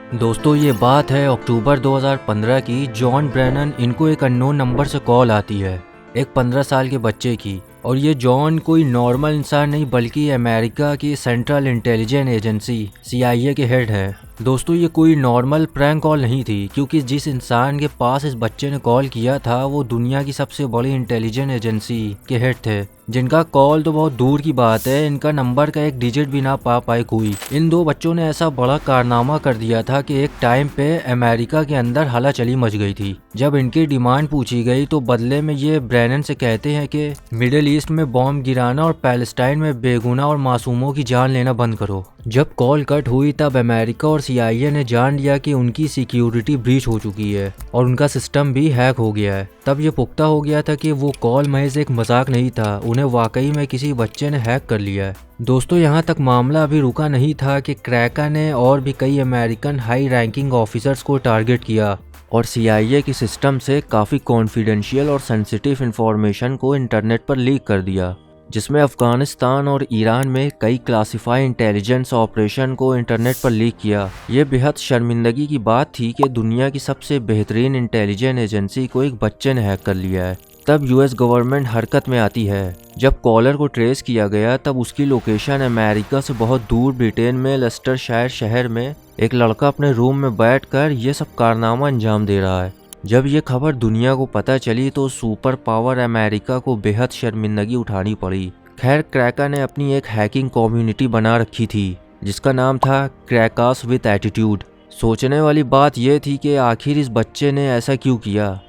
दोस्तों ये बात है अक्टूबर 2015 की। जॉन ब्रेनन इनको एक अननोन नंबर से कॉल आती है, एक 15 साल के बच्चे की। और ये जॉन कोई नॉर्मल इंसान नहीं बल्कि अमेरिका की सेंट्रल इंटेलिजेंस एजेंसी CIA के हेड है। दोस्तों ये कोई नॉर्मल प्रैंक कॉल नहीं थी, क्योंकि जिस इंसान के पास इस बच्चे ने कॉल किया था वो दुनिया की सबसे बड़ी इंटेलिजेंस एजेंसी के हेड थे, जिनका कॉल तो बहुत दूर की बात है, इनका नंबर का एक डिजिट भी ना पा पाए कोई। इन दो बच्चों ने ऐसा बड़ा कारनामा कर दिया था कि एक टाइम पे अमेरिका के अंदर हलचली मच गई थी। जब इनकी डिमांड पूछी गई तो बदले में ये ब्रेनन से कहते हैं कि मिडिल ईस्ट में बॉम्ब गिराना और पैलेस्टाइन में बेगुनाह और मासूमों की जान लेना बंद करो। जब कॉल कट हुई तब अमेरिका और CIA ने जान लिया कि उनकी सिक्योरिटी ब्रीच हो चुकी है और उनका सिस्टम भी हैक हो गया है। तब ये पुख्ता हो गया था कि वो कॉल महज एक मजाक नहीं था, उन्हें वाकई में किसी बच्चे ने हैक कर लिया है। दोस्तों यहाँ तक मामला अभी रुका नहीं था कि क्रैकर ने और भी कई अमेरिकन हाई रैंकिंग ऑफिसर्स को टारगेट किया और CIA की सिस्टम से काफ़ी कॉन्फिडेंशियल और सेंसिटिव इंफॉर्मेशन को इंटरनेट पर लीक कर दिया, जिसमें अफगानिस्तान और ईरान में कई क्लासिफाइड इंटेलिजेंस ऑपरेशन को इंटरनेट पर लीक किया। ये बेहद शर्मिंदगी की बात थी कि दुनिया की सबसे बेहतरीन इंटेलिजेंस एजेंसी को एक बच्चे ने हैक कर लिया है। तब US गवर्नमेंट हरकत में आती है। जब कॉलर को ट्रेस किया गया तब उसकी लोकेशन अमेरिका से बहुत दूर ब्रिटेन में लेस्टरशायर शहर में एक लड़का अपने रूम में बैठकर ये सब कारनामा अंजाम दे रहा है। जब ये खबर दुनिया को पता चली तो सुपर पावर अमेरिका को बेहद शर्मिंदगी उठानी पड़ी। खैर क्रैकर ने अपनी एक हैकिंग कम्युनिटी बना रखी थी जिसका नाम था क्रैकर्स विद एटीट्यूड। सोचने वाली बात यह थी कि आखिर इस बच्चे ने ऐसा क्यों किया।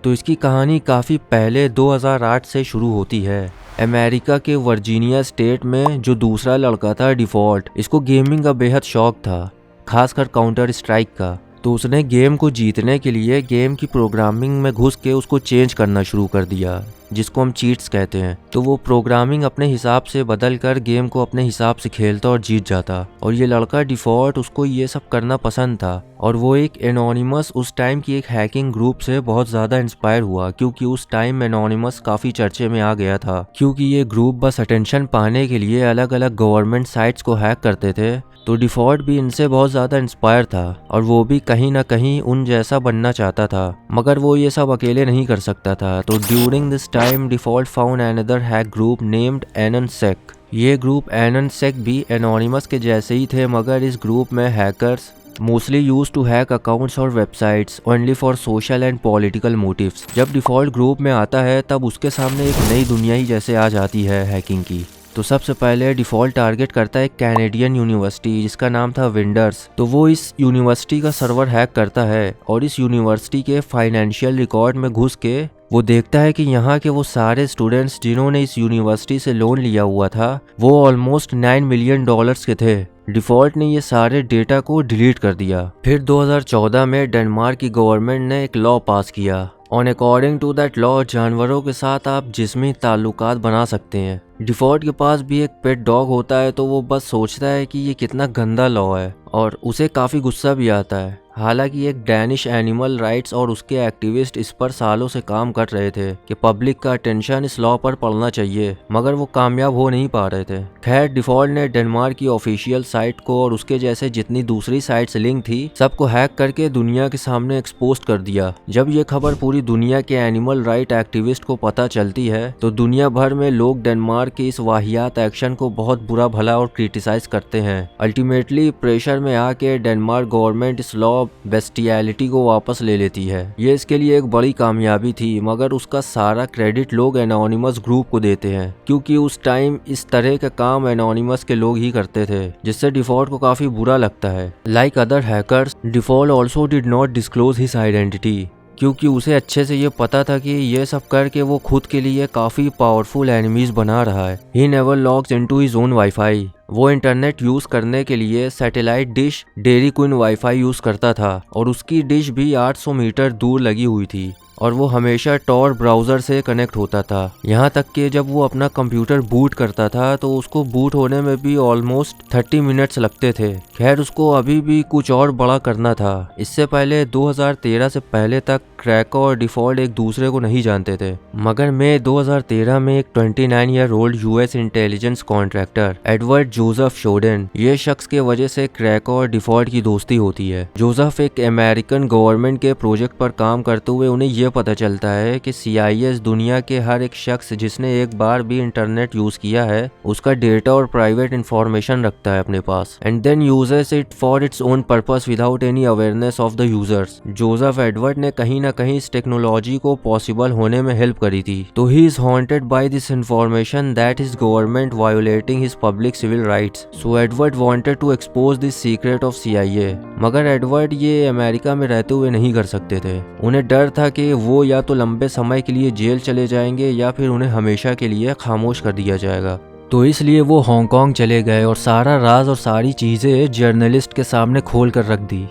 तो इसकी कहानी काफ़ी पहले 2008 से शुरू होती है। अमेरिका के वर्जीनिया स्टेट में जो दूसरा लड़का था डिफ़ॉल्ट, इसको गेमिंग का बेहद शौक था, खासकर काउंटर स्ट्राइक का। तो उसने गेम को जीतने के लिए गेम की प्रोग्रामिंग में घुस के उसको चेंज करना शुरू कर दिया, जिसको हम चीट्स कहते हैं। तो वो प्रोग्रामिंग अपने हिसाब से बदल कर गेम को अपने हिसाब से खेलता और जीत जाता। और ये लड़का डिफ़ॉल्ट, उसको ये सब करना पसंद था और वो एक एनोनिमस उस टाइम की एक हैकिंग ग्रुप से बहुत ज़्यादा इंस्पायर हुआ, क्योंकि उस टाइम एनोनिमस काफ़ी चर्चे में आ गया था, क्योंकि ये ग्रुप बस अटेंशन पाने के लिए अलग अलग गवर्नमेंट साइट्स को हैक करते थे। तो डिफ़ॉल्ट भी इनसे बहुत ज़्यादा इंस्पायर था और वो भी कहीं ना कहीं उन जैसा बनना चाहता था, मगर वो ये सब अकेले नहीं कर सकता था। तो during this time default found another hack group named AnonSec. ये ग्रुप एननसेक भी एनोनिमस के जैसे ही थे, मगर इस ग्रुप में hackers mostly use to hack accounts और websites only for social and political motives. जब डिफ़ॉल्ट ग्रुप में आता है तब उसके सामने एक नई दुनिया ही जैसे आ जाती है हैकिंग की। तो सबसे पहले डिफ़ॉल्ट टारगेट करता है एक कैनेडियन यूनिवर्सिटी जिसका नाम था विंडर्स। तो वो इस यूनिवर्सिटी का सर्वर हैक करता है और इस यूनिवर्सिटी के फाइनेंशियल रिकॉर्ड में घुस के वो देखता है कि यहाँ के वो सारे स्टूडेंट्स जिन्होंने इस यूनिवर्सिटी से लोन लिया हुआ था वो ऑलमोस्ट $9 मिलियन के थे। डिफ़ॉल्ट ने ये सारे डेटा को डिलीट कर दिया। फिर 2014 में डेनमार्क की गवर्नमेंट ने एक लॉ पास किया। On according to that law जानवरों के साथ आप जिस्मी ताल्लुकात बना सकते हैं। डिफ़ॉल्ट के पास भी एक पेट डॉग होता है, तो वो बस सोचता है कि ये कितना गंदा लॉ है और उसे काफ़ी गुस्सा भी आता है। हालांकि एक डैनिश एनिमल राइट्स और उसके एक्टिविस्ट इस पर सालों से काम कर रहे थे कि पब्लिक का अटेंशन इस लॉ पर पड़ना चाहिए, मगर वो कामयाब हो नहीं पा रहे थे। खैर डिफ़ॉल्ट ने डेनमार्क की ऑफिशियल साइट को और उसके जैसे जितनी दूसरी साइट्स लिंक थी सबको हैक करके दुनिया के सामने एक्सपोज कर दिया। जब ये खबर पूरी दुनिया के एनिमल राइट एक्टिविस्ट को पता चलती है तो दुनिया भर में लोग डेनमार्क के इस वाहियात एक्शन को बहुत बुरा भला और क्रिटिसाइज करते हैं। अल्टीमेटली प्रेशर में आके डेनमार्क गवर्नमेंट इस लॉ बेस्टियलिटी को वापस ले लेती है। ये इसके लिए एक बड़ी कामयाबी थी, मगर उसका सारा क्रेडिट लोग एनोनिमस ग्रुप को देते हैं, क्योंकि उस टाइम इस तरह का काम एनोनिमस के लोग ही करते थे, जिससे डिफ़ॉल्ट को काफ़ी बुरा लगता है। Like other hackers, default also did not disclose his identity, क्योंकि उसे अच्छे से ये पता था कि ये सब करके वो खुद के लिए काफ़ी पावरफुल एनिमीज बना रहा है। He never logs into his own wifi. वो इंटरनेट यूज़ करने के लिए satellite dish dairy queen wifi use करता था और उसकी डिश भी 800 मीटर दूर लगी हुई थी और वो हमेशा टॉर ब्राउज़र से कनेक्ट होता था। यहाँ तक कि जब वो अपना कंप्यूटर बूट करता था तो उसको बूट होने में भी ऑलमोस्ट 30 मिनट्स लगते थे। खैर, उसको अभी भी कुछ और बड़ा करना था। इससे पहले 2013 से पहले तक क्रैकर और डिफॉल्ट एक दूसरे को नहीं जानते थे, मगर मई 2013 में एक 29 year old US intelligence contractor Edward Joseph Snowden, ये शख्स के वजह से क्रैकर और डिफॉल्ट की दोस्ती होती है। जोसेफ एक अमेरिकन गवर्नमेंट के प्रोजेक्ट पर काम करते हुए उन्हें यह पता चलता है कि CIA दुनिया के हर एक शख्स जिसने एक बार भी इंटरनेट यूज किया है उसका डेटा और प्राइवेट इंफॉर्मेशन रखता है अपने पास, and then uses it for its own purpose without any awareness of the users. Joseph Edward ने कहीं ना कहीं इस टेक्नोलॉजी को पॉसिबल होने में हेल्प करी थी, तो he is haunted by this information that his government violating his public civil rights. So Edward wanted to expose this secret of CIA, मगर एडवर्ड ये अमेरिका में रहते हुए नहीं कर सकते थे। उन्हें डर था कि वो या तो लंबे समय के लिए जेल चले जाएंगे या फिर उन्हें हमेशा के लिए खामोश कर दिया जाएगा। तो इसलिए वो हांगकांग चले गए और सारा राज और सारी चीज़ें जर्नलिस्ट के सामने खोल कर रख दी।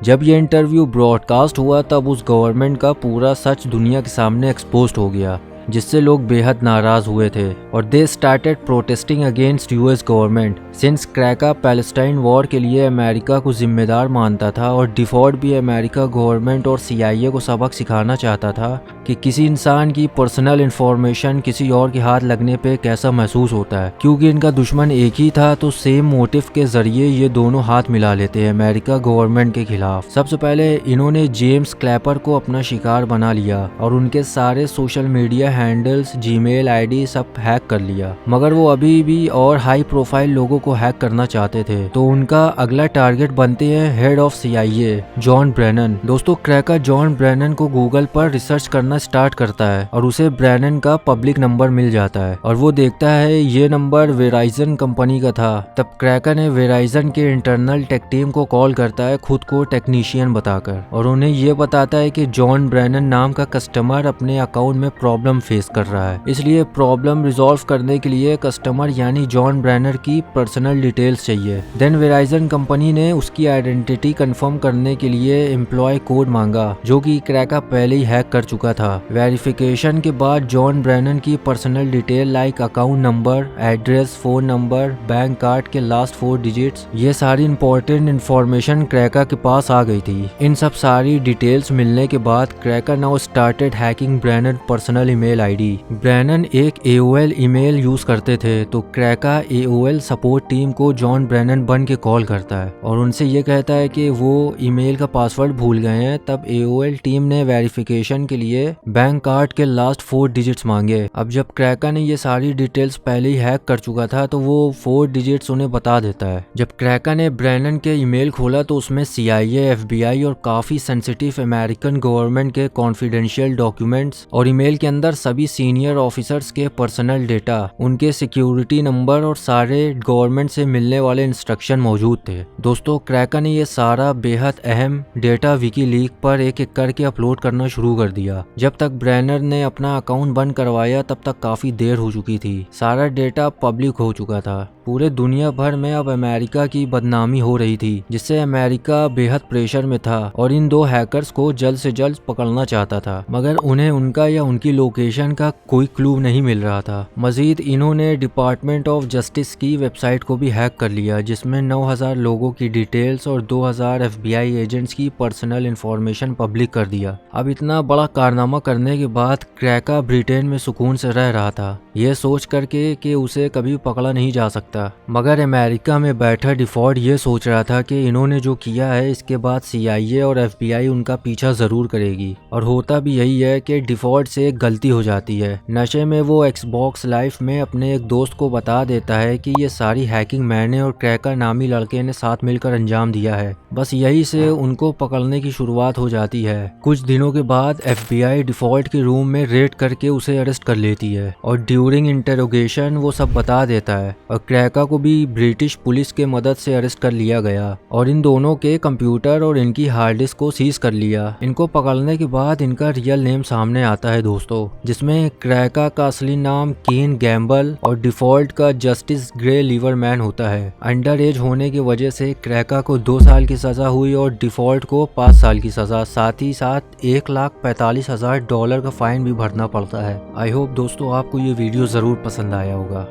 जब ये इंटरव्यू ब्रॉडकास्ट हुआ तब उस गवर्नमेंट का पूरा सच दुनिया के सामने एक्सपोज्ड हो गया, जिससे लोग बेहद नाराज हुए थे और they started protesting against US government. Since cracker Palestine war के लिए अमेरिका को जिम्मेदार मानता था और डिफॉल्ट भी अमेरिका गवर्नमेंट और CIA को सबक सिखाना चाहता था कि किसी इंसान की पर्सनल इंफॉर्मेशन किसी और के हाथ लगने पे कैसा महसूस होता है। क्योंकि इनका दुश्मन एक ही था तो सेम मोटिव के जरिए ये दोनों हाथ मिला लेते हैं अमेरिका गवर्नमेंट के खिलाफ। सबसे पहले इन्होंने जेम्स क्लैपर को अपना शिकार बना लिया और उनके सारे social media handles, Gmail ID सब हैक कर लिया, मगर वो अभी भी और हाई प्रोफाइल लोगों को हैक करना चाहते थे। तो उनका अगला टारगेट बनते हैं head of CIA John Brennan. दोस्तों, क्रैकर जॉन ब्रेनन को गूगल पर रिसर्च करना स्टार्ट करता है और उसे ब्रेनन का पब्लिक नंबर मिल जाता है और वो देखता है ये नंबर वेराइजन कंपनी का था। तब क्रैकर ने वेराइजन के इंटरनल टेक टीम को कॉल करता है खुद को टेक्नीशियन बताकर, और उन्हें ये बताता है कि जॉन ब्रेनन नाम का कस्टमर अपने अकाउंट में प्रॉब्लम फेस कर रहा है, इसलिए प्रॉब्लम रिजॉल्व करने के लिए कस्टमर यानी जॉन ब्रेनर की पर्सनल डिटेल्स चाहिए। देन वेराइजन कंपनी ने उसकी आइडेंटिटी कंफर्म करने के लिए एम्प्लॉय कोड मांगा, जो कि क्रैकर पहले ही हैक कर चुका था। वेरिफिकेशन के बाद जॉन ब्रेनन की personal detail like account number, address, phone number, bank card के लास्ट 4 डिजिट्स, ये सारी इंपॉर्टेंट इंफॉर्मेशन क्रैकर के पास आ गई थी। इन सब सारी डिटेल्स मिलने के बाद cracker now started hacking Brennan personal email ID। Brennan एक AOL ईमेल यूज करते थे, तो क्रैकर AOL सपोर्ट टीम को जॉन ब्रेनन बन के कॉल करता है और उनसे ये कहता है कि वो ईमेल का पासवर्ड भूल गए हैं। तब AOL टीम ने वेरिफिकेशन के लिए बैंक कार्ड के लास्ट 4 डिजिट्स मांगे। अब जब क्रैकर ने ये सारी डिटेल्स पहले ही हैक कर चुका था तो वो 4 डिजिट्स उन्हें बता देता है। जब क्रैकर ने ब्रेनन के ईमेल खोला तो उसमें CIA, FBI और काफी सेंसिटिव अमेरिकन गवर्नमेंट के कॉन्फिडेंशियल डॉक्यूमेंट्स और ईमेल के अंदर सभी सीनियर ऑफिसर्स के पर्सनल डेटा, उनके सिक्योरिटी नंबर और सारे गवर्नमेंट से मिलने वाले इंस्ट्रक्शन मौजूद थे। दोस्तों, क्रैकर ने ये सारा बेहद अहम डेटा विकीलीक पर एक एक करके अपलोड करना शुरू कर दिया। जब तक ब्रेनर ने अपना अकाउंट बंद करवाया तब तक काफी देर हो चुकी थी, सारा डेटा पब्लिक हो चुका था। पूरे दुनिया भर में अब अमेरिका की बदनामी हो रही थी, जिससे अमेरिका बेहद प्रेशर में था और इन 2 हैकर्स को जल्द से जल्द पकड़ना चाहता था, मगर उन्हें उनका या उनकी लोकेशन का कोई क्लू नहीं मिल रहा था। मजीद इन्होंने डिपार्टमेंट ऑफ जस्टिस की वेबसाइट को भी हैक कर लिया, जिसमें 9000 लोगों की डिटेल्स और 2000 FBI एजेंट्स की पर्सनल इंफॉर्मेशन पब्लिक कर दिया। अब इतना बड़ा कारनामा करने के बाद क्रैकर ब्रिटेन में सुकून से रह रहा था, यह सोच करके कि उसे कभी पकड़ा नहीं जा सकता, मगर अमेरिका में बैठा डिफॉल्ट ये सोच रहा था कि इन्होंने जो किया है इसके बाद CIA और FBI उनका पीछा जरूर करेगी। और होता भी यही है कि डिफॉल्ट से एक गलती हो जाती है। नशे में वो Xbox लाइव में अपने एक दोस्त को बता देता है कि ये सारी हैकिंग मैंने और क्रैकर नामी लड़के ने साथ मिलकर अंजाम दिया है। बस यही से उनको पकड़ने की शुरुआत हो जाती है। कुछ दिनों के बाद FBI डिफॉल्ट के रूम में रेड करके उसे अरेस्ट कर लेती है और ड्यूरिंग इंटेरोगेशन वो सब बता देता है और क्रैका को भी ब्रिटिश पुलिस के मदद से अरेस्ट कर लिया गया और इन दोनों के कंप्यूटर और इनकी हार्ड डिस्क को सीज कर लिया। इनको पकड़ने के बाद इनका रियल नेम सामने आता है दोस्तों, जिसमें क्रैका का असली नाम केन गैम्बल और डिफॉल्ट का जस्टिस ग्रे लीवरमैन होता है। अंडर एज होने की वजह से क्रैका को 2 साल की सजा हुई और डिफॉल्ट को 5 साल की सजा, साथ ही साथ $1,45,000 का फाइन भी भरना पड़ता है। आई होप दोस्तों आपको ये वीडियो जरूर पसंद आया होगा।